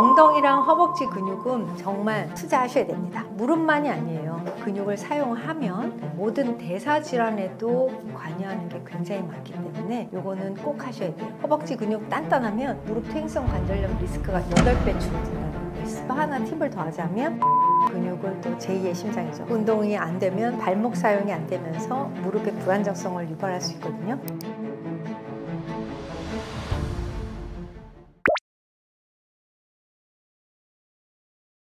엉덩이랑 허벅지 근육은 정말 투자하셔야 됩니다. 무릎만이 아니에요. 근육을 사용하면 모든 대사 질환에도 관여하는 게 굉장히 많기 때문에 요거는 꼭 하셔야 돼요. 허벅지 근육 단단하면 무릎 퇴행성 관절염 리스크가 8배 줄어든다는 거 있어요. 또 하나 팁을 더하자면 근육은 또 제2의 심장이죠. 운동이 안 되면 발목 사용이 안 되면서 무릎의 불안정성을 유발할 수 있거든요.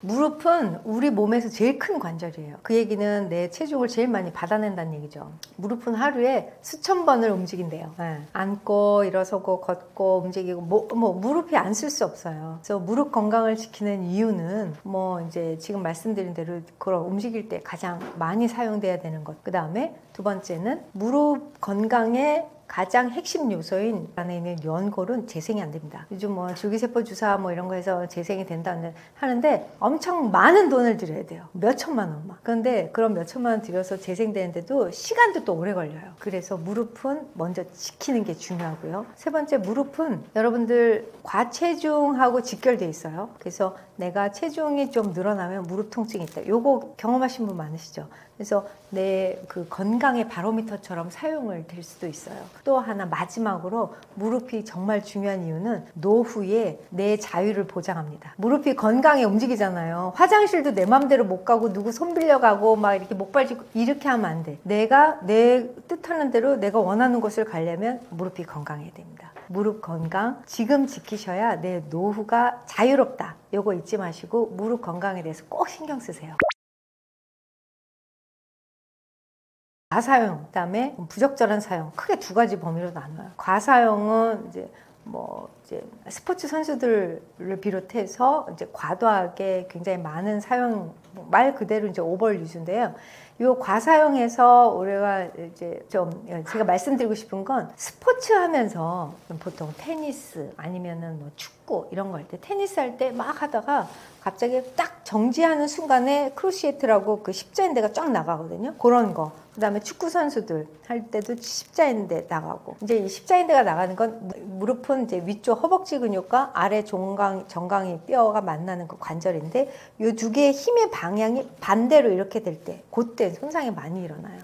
무릎은 우리 몸에서 제일 큰 관절이에요. 그 얘기는 내 체중을 제일 많이 받아낸다는 얘기죠. 무릎은 하루에 수천 번을 움직인대요. 네. 앉고 일어서고 걷고 움직이고 무릎이 안 쓸 수 없어요. 그래서 무릎 건강을 지키는 이유는 이제 지금 말씀드린 대로 그걸 움직일 때 가장 많이 사용돼야 되는 것. 그 다음에 두 번째는 무릎 건강에 가장 핵심 요소인 안에 있는 연골은 재생이 안 됩니다. 요즘 줄기세포 주사 이런 거 해서 재생이 된다는 하는데 엄청 많은 돈을 들여야 돼요. 몇 천만 원만. 그런데 그런 몇 천만 원 들여서 재생되는데도 시간도 또 오래 걸려요. 그래서 무릎은 먼저 지키는 게 중요하고요. 세 번째, 무릎은 여러분들 과체중하고 직결돼 있어요. 그래서 내가 체중이 좀 늘어나면 무릎 통증이 있다. 요거 경험하신 분 많으시죠? 그래서 내 그 건강의 바로미터처럼 사용을 될 수도 있어요. 또 하나 마지막으로 무릎이 정말 중요한 이유는 노후에 내 자유를 보장합니다. 무릎이 건강에 움직이잖아요. 화장실도 내 맘대로 못 가고 누구 손 빌려가고 막 이렇게 목발 짚고 이렇게 하면 안 돼. 내가 내 뜻하는 대로 내가 원하는 곳을 가려면 무릎이 건강해야 됩니다. 무릎 건강 지금 지키셔야 내 노후가 자유롭다. 요거 잊지 마시고 무릎 건강에 대해서 꼭 신경 쓰세요. 과사용, 그다음에 부적절한 사용, 크게 두 가지 범위로 나눠요. 과사용은 이제 스포츠 선수들을 비롯해서 이제 과도하게 굉장히 많은 사용, 말 그대로 이제 오버유즈인데요. 요 과사용에서 우리가 이제 제가 말씀드리고 싶은 건 스포츠 하면서 보통 테니스 아니면은 축구 이런 거 할 때 테니스 할 때 막 하다가 갑자기 딱 정지하는 순간에 크루시에트라고 그 십자인대가 쫙 나가거든요. 그런 거. 그다음에 축구 선수들 할 때도 십자인대 나가고. 이제 이 십자인대가 나가는 건 무릎은 이제 위쪽 허벅지 근육과 아래 정강이 뼈가 만나는 그 관절인데 이 두 개의 힘의 방향이 반대로 이렇게 될 때 그때 손상이 많이 일어나요.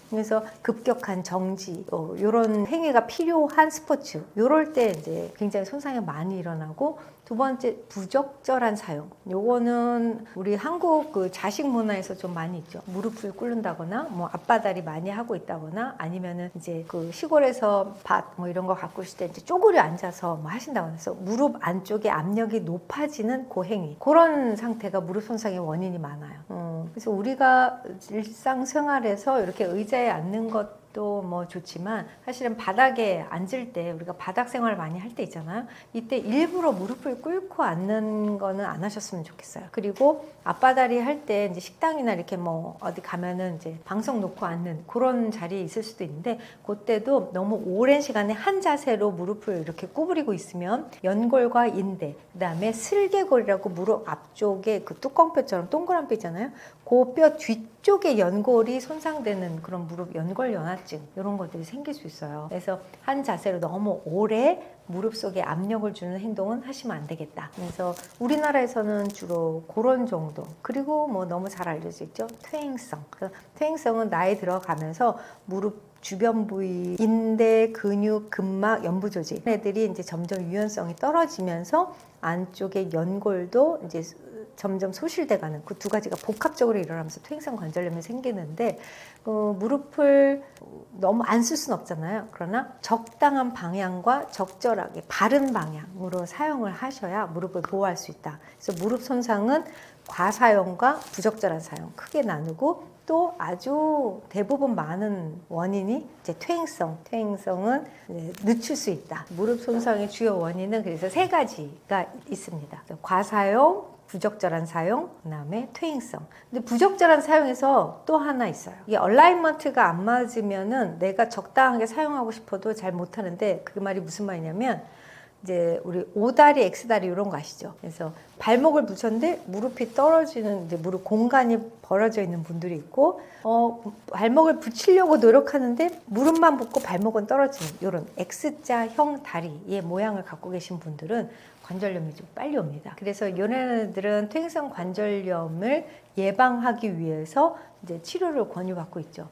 그래서 급격한 정지, 이런 행위가 필요한 스포츠, 요럴 때 이제 굉장히 손상이 많이 일어나고, 두 번째, 부적절한 사용. 요거는 우리 한국 그 자식 문화에서 좀 많이 있죠. 무릎을 꿇는다거나, 앞바다리 많이 하고 있다거나, 아니면은 이제 그 시골에서 밭 이런 거 가꾸실 때 이제 쪼그려 앉아서 하신다거나 해서 무릎 안쪽에 압력이 높아지는 그 행위. 그런 상태가 무릎 손상의 원인이 많아요. 그래서 우리가 일상생활에서 이렇게 의자에 앉는 것도 좋지만 사실은 바닥에 앉을 때 우리가 바닥 생활 많이 할 때 있잖아요. 이때 일부러 무릎을 꿇고 앉는 거는 안 하셨으면 좋겠어요. 그리고 앞바다리 할 때 이제 식당이나 이렇게 어디 가면은 이제 방석 놓고 앉는 그런 자리에 있을 수도 있는데 그때도 너무 오랜 시간에 한 자세로 무릎을 이렇게 구부리고 있으면 연골과 인대, 그다음에 슬개골이라고 무릎 앞쪽에 그 뚜껑뼈처럼 동그란 뼈 있잖아요. 그 뼈 뒤쪽에 연골이 손상되는 그런 무릎 연골 연화증 이런 것들이 생길 수 있어요. 그래서 한 자세로 너무 오래 무릎 속에 압력을 주는 행동은 하시면 안 되겠다. 그래서 우리나라에서는 주로 그런 정도. 그리고 너무 잘 알려져 있죠. 퇴행성. 퇴행성은 나이 들어가면서 무릎 주변 부위, 인대, 근육, 근막, 연부 조직 애들이 이제 점점 유연성이 떨어지면서 안쪽에 연골도 이제 점점 소실돼가는 그 두 가지가 복합적으로 일어나면서 퇴행성 관절염이 생기는데 무릎을 너무 안 쓸 수는 없잖아요. 그러나 적당한 방향과 적절하게 바른 방향으로 사용을 하셔야 무릎을 보호할 수 있다. 그래서 무릎 손상은 과사용과 부적절한 사용 크게 나누고 또 아주 대부분 많은 원인이 이제 퇴행성은 늦출 수 있다. 무릎 손상의 주요 원인은 그래서 세 가지가 있습니다. 과사용, 부적절한 사용, 그 다음에 퇴행성. 근데 부적절한 사용에서 또 하나 있어요. 이게 얼라이먼트가 안 맞으면은 내가 적당하게 사용하고 싶어도 잘 못하는데 그 말이 무슨 말이냐면 이제 우리 O다리, X다리 이런 거 아시죠? 그래서 발목을 붙였는데 무릎이 떨어지는 이제 무릎 공간이 벌어져 있는 분들이 있고 발목을 붙이려고 노력하는데 무릎만 붙고 발목은 떨어지는 이런 X자형 다리의 모양을 갖고 계신 분들은 관절염이 좀 빨리 옵니다. 그래서 이런 애들은 퇴행성 관절염을 예방하기 위해서 이제 치료를 권유받고 있죠.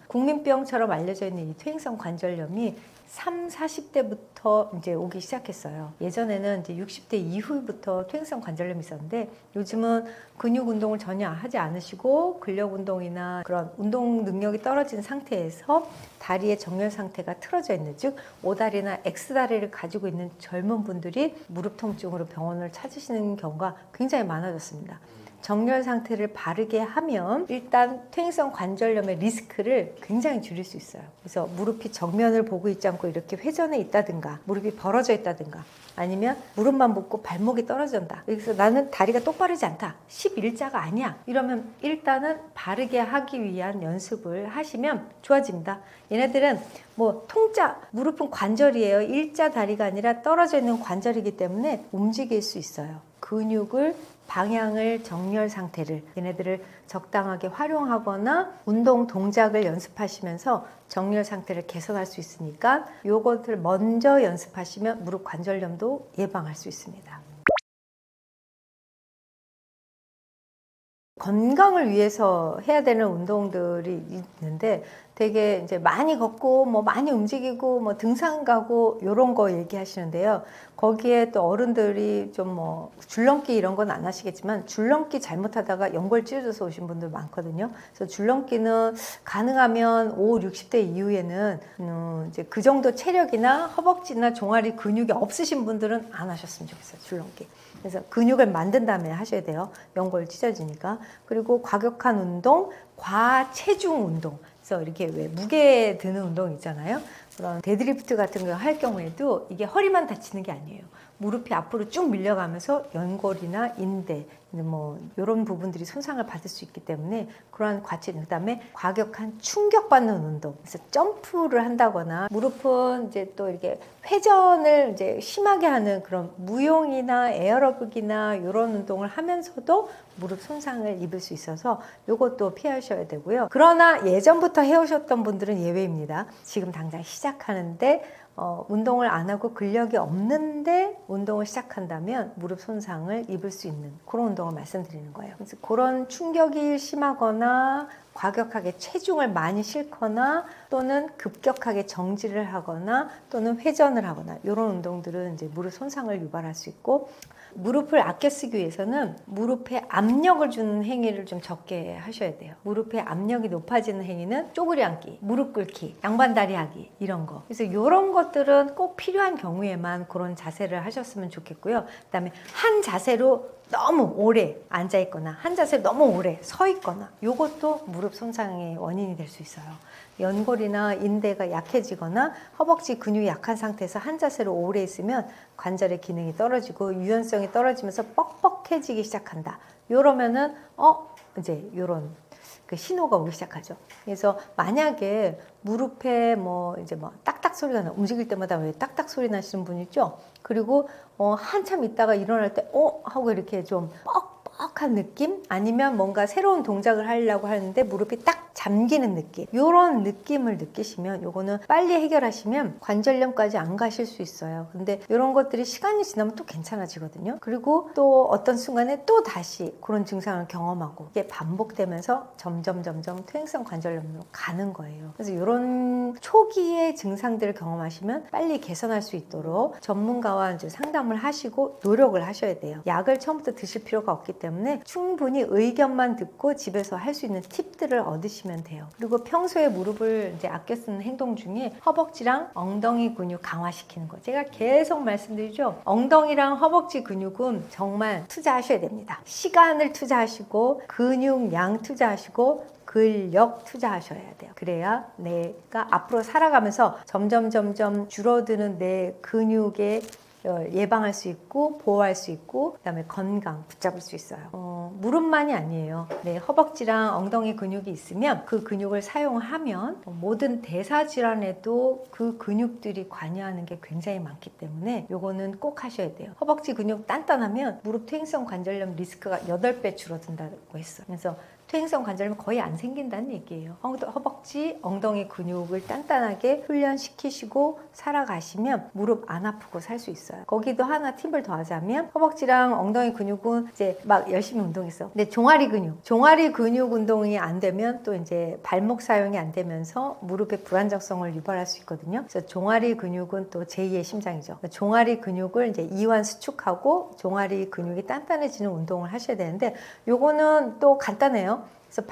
국민병처럼 알려져 있는 이 퇴행성 관절염이 40대부터 이제 오기 시작했어요. 예전에는 이제 60대 이후부터 퇴행성 관절염이 있었는데 요즘은 근육 운동을 전혀 하지 않으시고 근력 운동이나 그런 운동 능력이 떨어진 상태에서 다리의 정렬 상태가 틀어져 있는, 즉 오다리나 X다리를 가지고 있는 젊은 분들이 무릎 통증으로 병원을 찾으시는 경우가 굉장히 많아졌습니다. 정렬 상태를 바르게 하면 일단 퇴행성 관절염의 리스크를 굉장히 줄일 수 있어요. 그래서 무릎이 정면을 보고 있지 않고 이렇게 회전해 있다든가 무릎이 벌어져 있다든가 아니면 무릎만 붓고 발목이 떨어진다. 그래서 나는 다리가 똑바르지 않다. 11자가 아니야. 이러면 일단은 바르게 하기 위한 연습을 하시면 좋아집니다. 얘네들은 뭐 통자, 무릎은 관절이에요. 일자 다리가 아니라 떨어져 있는 관절이기 때문에 움직일 수 있어요. 근육을 방향을 정렬 상태를 얘네들을 적당하게 활용하거나 운동 동작을 연습하시면서 정렬 상태를 개선할 수 있으니까 요것을 먼저 연습하시면 무릎 관절염도 예방할 수 있습니다. 건강을 위해서 해야 되는 운동들이 있는데 되게 이제 많이 걷고 뭐 많이 움직이고 뭐 등산 가고 요런 거 얘기하시는데요. 거기에 또 어른들이 좀 뭐 줄넘기 이런 건 안 하시겠지만 줄넘기 잘못하다가 연골 찢어져서 오신 분들 많거든요. 그래서 줄넘기는 가능하면 5, 60대 이후에는 이제 그 정도 체력이나 허벅지나 종아리 근육이 없으신 분들은 안 하셨으면 좋겠어요. 줄넘기. 그래서 근육을 만든 다음에 하셔야 돼요. 연골 찢어지니까. 그리고 과격한 운동, 과체중 운동. 그래서 이렇게 왜 무게 드는 운동 있잖아요. 그런 데드리프트 같은 거 할 경우에도 이게 허리만 다치는 게 아니에요. 무릎이 앞으로 쭉 밀려가면서 연골이나 인대, 뭐 이런 부분들이 손상을 받을 수 있기 때문에 그러한 과체중, 그다음에 과격한 충격받는 운동, 그래서 점프를 한다거나 무릎은 이제 또 이렇게 회전을 이제 심하게 하는 그런 무용이나 에어로빅이나 이런 운동을 하면서도 무릎 손상을 입을 수 있어서 이것도 피하셔야 되고요. 그러나 예전부터 해오셨던 분들은 예외입니다. 지금 당장 시작하는데 운동을 안 하고 근력이 없는데 운동을 시작한다면 무릎 손상을 입을 수 있는 그런 운동을 말씀드리는 거예요. 그래서 그런 충격이 심하거나 과격하게 체중을 많이 싣거나 또는 급격하게 정지를 하거나 또는 회전을 하거나 이런 운동들은 이제 무릎 손상을 유발할 수 있고, 무릎을 아껴 쓰기 위해서는 무릎에 압력을 주는 행위를 좀 적게 하셔야 돼요. 무릎에 압력이 높아지는 행위는 쪼그리 앉기, 무릎 꿇기, 양반다리 하기 이런 거. 그래서 이런 것들은 꼭 필요한 경우에만 그런 자세를 하셨으면 좋겠고요. 그다음에 한 자세로 너무 오래 앉아 있거나 한 자세로 너무 오래 서 있거나 이것도 무릎 손상의 원인이 될 수 있어요. 연골이나 인대가 약해지거나 허벅지 근육이 약한 상태에서 한 자세로 오래 있으면 관절의 기능이 떨어지고 유연성이 떨어지면서 뻑뻑해지기 시작한다. 이러면은 이제 이런 그 신호가 오기 시작하죠. 그래서 만약에 무릎에 뭐 이제 뭐 딱딱 소리가 나, 움직일 때마다 왜 딱딱 소리 나시는 분 있죠? 그리고 한참 있다가 일어날 때 하고 이렇게 좀 뻑뻑한 느낌? 아니면 뭔가 새로운 동작을 하려고 하는데 무릎이 딱 잠기는 느낌, 이런 느낌을 느끼시면 요거는 빨리 해결하시면 관절염까지 안 가실 수 있어요. 근데 이런 것들이 시간이 지나면 또 괜찮아지거든요. 그리고 또 어떤 순간에 또 다시 그런 증상을 경험하고 이게 반복되면서 점점 퇴행성 관절염으로 가는 거예요. 그래서 이런 초기의 증상들을 경험하시면 빨리 개선할 수 있도록 전문가와 이제 상담을 하시고 노력을 하셔야 돼요. 약을 처음부터 드실 필요가 없기 때문에 충분히 의견만 듣고 집에서 할 수 있는 팁들을 얻으시면 돼요. 그리고 평소에 무릎을 이제 아껴 쓰는 행동 중에 허벅지랑 엉덩이 근육 강화시키는 거, 제가 계속 말씀드리죠. 엉덩이랑 허벅지 근육은 정말 투자하셔야 됩니다. 시간을 투자하시고 근육량 투자하시고 근력 투자하셔야 돼요. 그래야 내가 앞으로 살아가면서 점점 줄어드는 내 근육의 예방할 수 있고 보호할 수 있고 그다음에 건강 붙잡을 수 있어요. 무릎만이 아니에요. 네, 허벅지랑 엉덩이 근육이 있으면 그 근육을 사용하면 모든 대사 질환에도 그 근육들이 관여하는 게 굉장히 많기 때문에 요거는 꼭 하셔야 돼요. 허벅지 근육 단단하면 무릎 퇴행성 관절염 리스크가 8배 줄어든다고 했어요. 그래서 퇴행성 관절염이 거의 안 생긴다는 얘기예요. 허벅지, 엉덩이 근육을 단단하게 훈련시키시고 살아가시면 무릎 안 아프고 살 수 있어요. 거기도 하나 팁을 더하자면 허벅지랑 엉덩이 근육은 이제 막 열심히 운동했어. 근데 종아리 근육 운동이 안 되면 또 이제 발목 사용이 안 되면서 무릎의 불안정성을 유발할 수 있거든요. 그래서 종아리 근육은 또 제2의 심장이죠. 종아리 근육을 이제 이완 수축하고 종아리 근육이 단단해지는 운동을 하셔야 되는데 요거는 또 간단해요. 그래서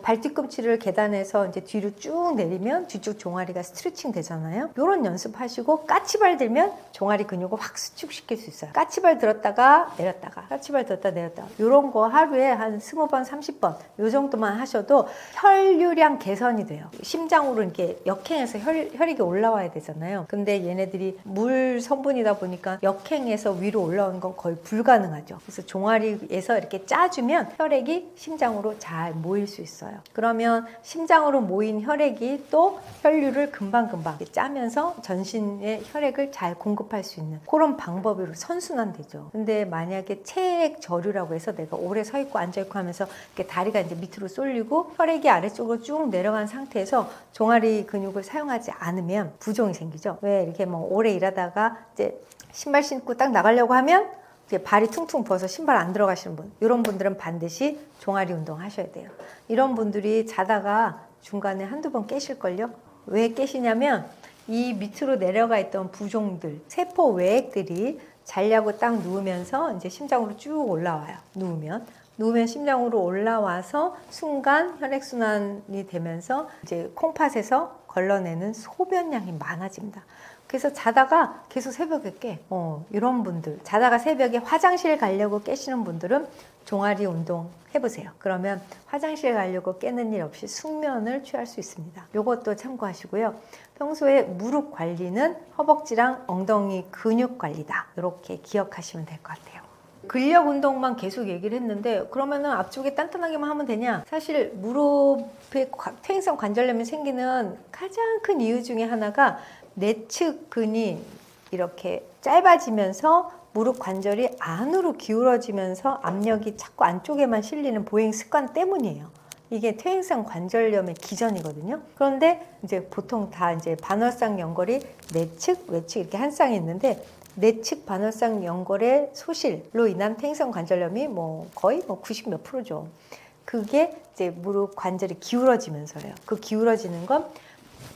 발 뒤꿈치를 계단에서 이제 뒤로 쭉 내리면 뒤쪽 종아리가 스트레칭 되잖아요. 요런 연습하시고 까치발 들면 종아리 근육을 확 수축시킬 수 있어요. 까치발 들었다가 내렸다가 까치발 들었다 내렸다가 요런 거 하루에 한 20번, 30번 요 정도만 하셔도 혈류량 개선이 돼요. 심장으로 이렇게 역행해서 혈액이 올라와야 되잖아요. 근데 얘네들이 물 성분이다 보니까 역행해서 위로 올라오는 건 거의 불가능하죠. 그래서 종아리에서 이렇게 짜주면 혈액이 심장으로 잘 모일 수 있어요. 그러면 심장으로 모인 혈액이 또 혈류를 금방금방 짜면서 전신에 혈액을 잘 공급할 수 있는 그런 방법으로 선순환되죠. 근데 만약에 체액 저류라고 해서 내가 오래 서 있고 앉아 있고 하면서 이렇게 다리가 이제 밑으로 쏠리고 혈액이 아래쪽으로 쭉 내려간 상태에서 종아리 근육을 사용하지 않으면 부종이 생기죠. 왜 이렇게 뭐 오래 일하다가 이제 신발 신고 딱 나가려고 하면 발이 퉁퉁 부어서 신발 안 들어가시는 분, 이런 분들은 반드시 종아리 운동 하셔야 돼요. 이런 분들이 자다가 중간에 한두 번 깨실걸요? 왜 깨시냐면 이 밑으로 내려가 있던 부종들, 세포 외액들이 자려고 딱 누우면서 이제 심장으로 쭉 올라와요. 누우면 심장으로 올라와서 순간 혈액순환이 되면서 이제 콩팥에서 걸러내는 소변량이 많아집니다. 그래서 자다가 계속 새벽에 깨. 이런 분들, 자다가 새벽에 화장실 가려고 깨시는 분들은 종아리 운동 해보세요. 그러면 화장실 가려고 깨는 일 없이 숙면을 취할 수 있습니다. 이것도 참고하시고요. 평소에 무릎 관리는 허벅지랑 엉덩이 근육 관리다. 이렇게 기억하시면 될 것 같아요. 근력 운동만 계속 얘기를 했는데 그러면은 앞쪽에 단단하게만 하면 되냐? 사실 무릎에 퇴행성 관절염이 생기는 가장 큰 이유 중에 하나가 내측근이 이렇게 짧아지면서 무릎 관절이 안으로 기울어지면서 압력이 자꾸 안쪽에만 실리는 보행 습관 때문이에요. 이게 퇴행성 관절염의 기전이거든요. 그런데 이제 보통 다 이제 반월상 연골이 내측, 외측 이렇게 한 쌍이 있는데 내측 반월상 연골의 소실로 인한 퇴행성 관절염이 거의 90 몇 프로죠. 그게 이제 무릎 관절이 기울어지면서예요. 그 기울어지는 건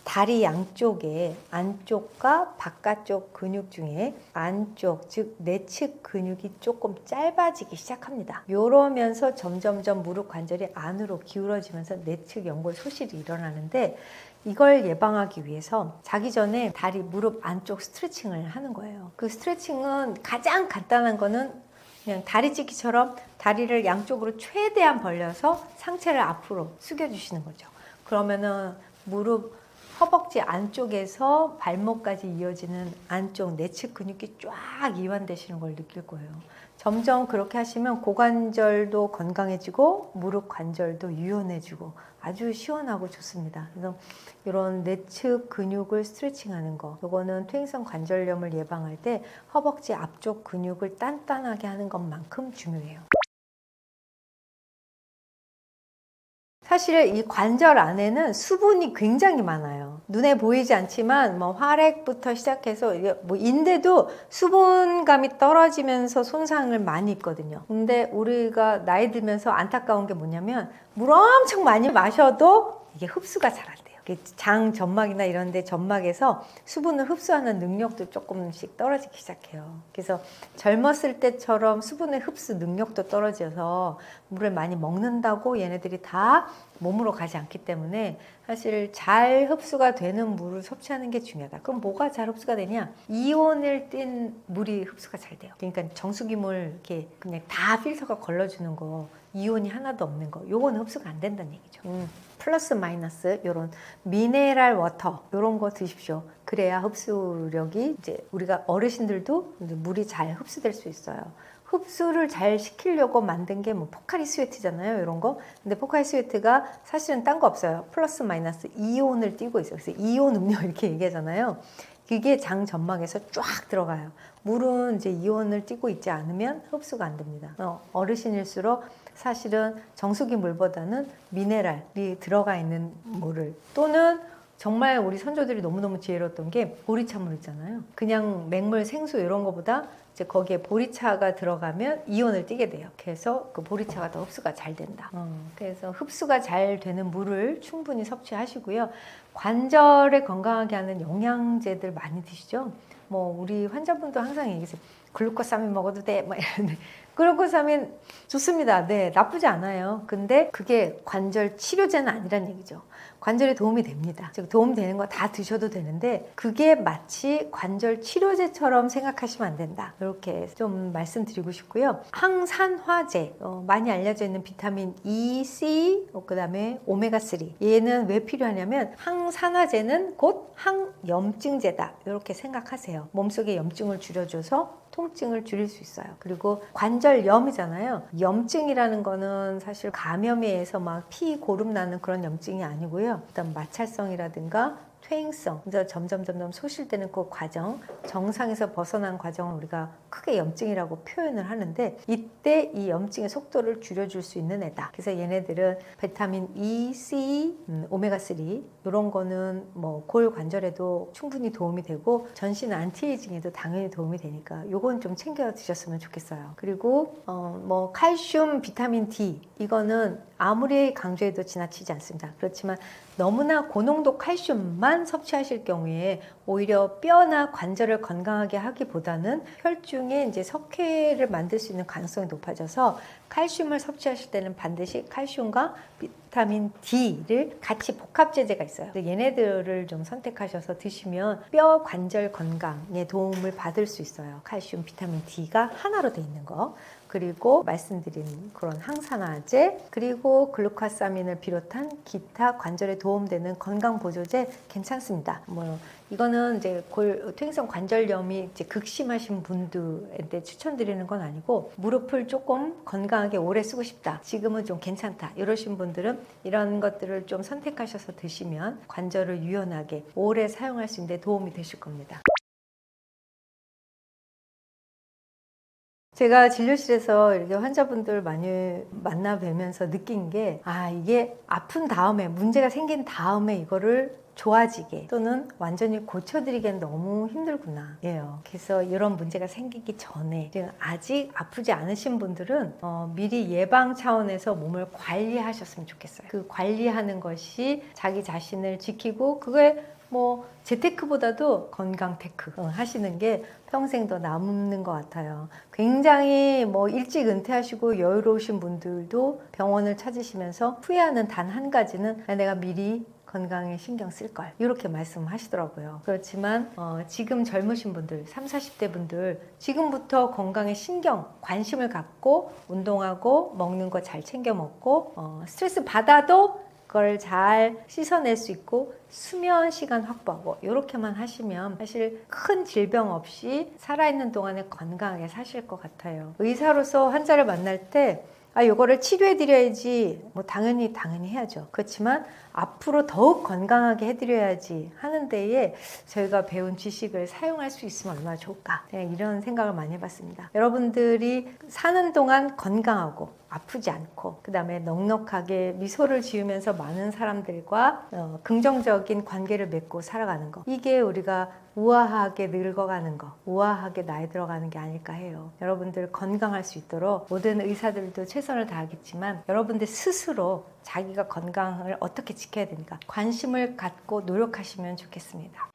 다리 양쪽에 안쪽과 바깥쪽 근육 중에 안쪽, 즉 내측 근육이 조금 짧아지기 시작합니다. 이러면서 점점점 무릎 관절이 안으로 기울어지면서 내측 연골 소실이 일어나는데 이걸 예방하기 위해서 자기 전에 다리 무릎 안쪽 스트레칭을 하는 거예요. 그 스트레칭은 가장 간단한 거는 그냥 다리찢기처럼 다리를 양쪽으로 최대한 벌려서 상체를 앞으로 숙여주시는 거죠. 그러면은 무릎 허벅지 안쪽에서 발목까지 이어지는 안쪽 내측 근육이 쫙 이완되시는 걸 느낄 거예요. 점점 그렇게 하시면 고관절도 건강해지고 무릎 관절도 유연해지고 아주 시원하고 좋습니다. 그래서 이런 내측 근육을 스트레칭하는 거, 이거는 퇴행성 관절염을 예방할 때 허벅지 앞쪽 근육을 단단하게 하는 것만큼 중요해요. 사실 이 관절 안에는 수분이 굉장히 많아요. 눈에 보이지 않지만 활액부터 시작해서 인대도 수분감이 떨어지면서 손상을 많이 입거든요. 근데 우리가 나이 들면서 안타까운 게 뭐냐면 물 엄청 많이 마셔도 이게 흡수가 잘 안 돼요. 장 점막이나 이런 데 점막에서 수분을 흡수하는 능력도 조금씩 떨어지기 시작해요. 그래서 젊었을 때처럼 수분의 흡수 능력도 떨어져서 물을 많이 먹는다고 얘네들이 다 몸으로 가지 않기 때문에 사실 잘 흡수가 되는 물을 섭취하는 게 중요하다. 그럼 뭐가 잘 흡수가 되냐? 이온을 띤 물이 흡수가 잘 돼요. 그러니까 정수기물 이렇게 그냥 다 필터가 걸러주는 거, 이온이 하나도 없는 거, 요거는 흡수가 안 된다는 얘기죠. 플러스 마이너스 요런 미네랄 워터 요런 거 드십시오. 그래야 흡수력이 이제 우리가 어르신들도 물이 잘 흡수될 수 있어요. 흡수를 잘 시키려고 만든 게 뭐 포카리 스웨트잖아요, 이런 거. 근데 포카리 스웨트가 사실은 딴 거 없어요. 플러스 마이너스 이온을 띠고 있어요. 그래서 이온 음료 이렇게 얘기하잖아요. 그게 장 점막에서 쫙 들어가요. 물은 이제 이온을 띠고 있지 않으면 흡수가 안 됩니다. 어르신일수록 사실은 정수기 물보다는 미네랄이 들어가 있는 물을, 또는 정말 우리 선조들이 너무너무 지혜로웠던 게 보리차물 있잖아요. 그냥 맹물, 생수 이런 거보다 이제 거기에 보리차가 들어가면 이온을 띠게 돼요. 그래서 그 보리차가 더 흡수가 잘 된다. 그래서 흡수가 잘 되는 물을 충분히 섭취하시고요. 관절에 건강하게 하는 영양제들 많이 드시죠? 뭐 우리 환자분도 항상 얘기하세요. 글루코사민 먹어도 돼? 막 이러는데 글루코사민 좋습니다. 네, 나쁘지 않아요. 근데 그게 관절 치료제는 아니란 얘기죠. 관절에 도움이 됩니다. 즉 도움되는 거 다 드셔도 되는데 그게 마치 관절 치료제처럼 생각하시면 안 된다. 이렇게 좀 말씀드리고 싶고요. 항산화제, 많이 알려져 있는 비타민 E, C, 그다음에 오메가3. 얘는 왜 필요하냐면 항산화제는 곧 항염증제다. 이렇게 생각하세요. 몸속의 염증을 줄여줘서 통증을 줄일 수 있어요. 그리고 관절염이잖아요. 염증이라는 거는 사실 감염에 의해서 막 피 고름 나는 그런 염증이 아니고요. 일단 마찰성이라든가 퇴행성, 그래서 점점 소실되는 그 과정, 정상에서 벗어난 과정을 우리가 크게 염증이라고 표현을 하는데, 이때 이 염증의 속도를 줄여줄 수 있는 애다. 그래서 얘네들은 비타민 E, C, 오메가3 이런 거는 뭐 골관절에도 충분히 도움이 되고 전신 안티에이징에도 당연히 도움이 되니까 요건 좀 챙겨 드셨으면 좋겠어요. 그리고 뭐 칼슘, 비타민 D 이거는 아무리 강조해도 지나치지 않습니다. 그렇지만 너무나 고농도 칼슘만 섭취하실 경우에 오히려 뼈나 관절을 건강하게 하기보다는 혈중에 이제 석회를 만들 수 있는 가능성이 높아져서 칼슘을 섭취하실 때는 반드시 칼슘과 비타민 D를 같이 복합제제가 있어요. 얘네들을 좀 선택하셔서 드시면 뼈 관절 건강에 도움을 받을 수 있어요. 칼슘, 비타민 D가 하나로 돼 있는 거. 그리고 말씀드린 그런 항산화제, 그리고 글루코사민을 비롯한 기타 관절에 도움되는 건강보조제 괜찮습니다. 뭐 이거는 이제 퇴행성 관절염이 이제 극심하신 분들한테 추천드리는 건 아니고, 무릎을 조금 건강하게 오래 쓰고 싶다, 지금은 좀 괜찮다 이러신 분들은 이런 것들을 좀 선택하셔서 드시면 관절을 유연하게 오래 사용할 수 있는 데 도움이 되실 겁니다. 제가 진료실에서 이렇게 환자분들 많이 만나 뵈면서 느낀 게, 이게 아픈 다음에, 문제가 생긴 다음에 이거를 좋아지게 또는 완전히 고쳐드리기엔 너무 힘들구나 예요. 그래서 이런 문제가 생기기 전에, 아직 아프지 않으신 분들은 미리 예방 차원에서 몸을 관리하셨으면 좋겠어요. 그 관리하는 것이 자기 자신을 지키고, 그게 뭐 재테크보다도 건강 테크 하시는 게 평생 더 남는 것 같아요. 굉장히 뭐 일찍 은퇴하시고 여유로우신 분들도 병원을 찾으시면서 후회하는 단 한 가지는, 내가 미리 건강에 신경 쓸 걸, 이렇게 말씀하시더라고요. 그렇지만 지금 젊으신 분들, 30, 40대 분들 지금부터 건강에 신경, 관심을 갖고 운동하고 먹는 거 잘 챙겨 먹고 스트레스 받아도 그걸 잘 씻어낼 수 있고 수면 시간 확보하고 이렇게만 하시면 사실 큰 질병 없이 살아있는 동안에 건강하게 사실 것 같아요. 의사로서 환자를 만날 때 이거를 치료해드려야지, 뭐 당연히 해야죠. 그렇지만 앞으로 더욱 건강하게 해드려야지 하는 데에 저희가 배운 지식을 사용할 수 있으면 얼마나 좋을까, 이런 생각을 많이 해봤습니다. 여러분들이 사는 동안 건강하고 아프지 않고, 그 다음에 넉넉하게 미소를 지으면서 많은 사람들과 긍정적인 관계를 맺고 살아가는 거, 이게 우리가 우아하게 늙어가는 거, 우아하게 나이 들어가는 게 아닐까 해요. 여러분들 건강할 수 있도록 모든 의사들도 최선을 다하겠지만, 여러분들 스스로 자기가 건강을 어떻게 지켜야 되니까 관심을 갖고 노력하시면 좋겠습니다.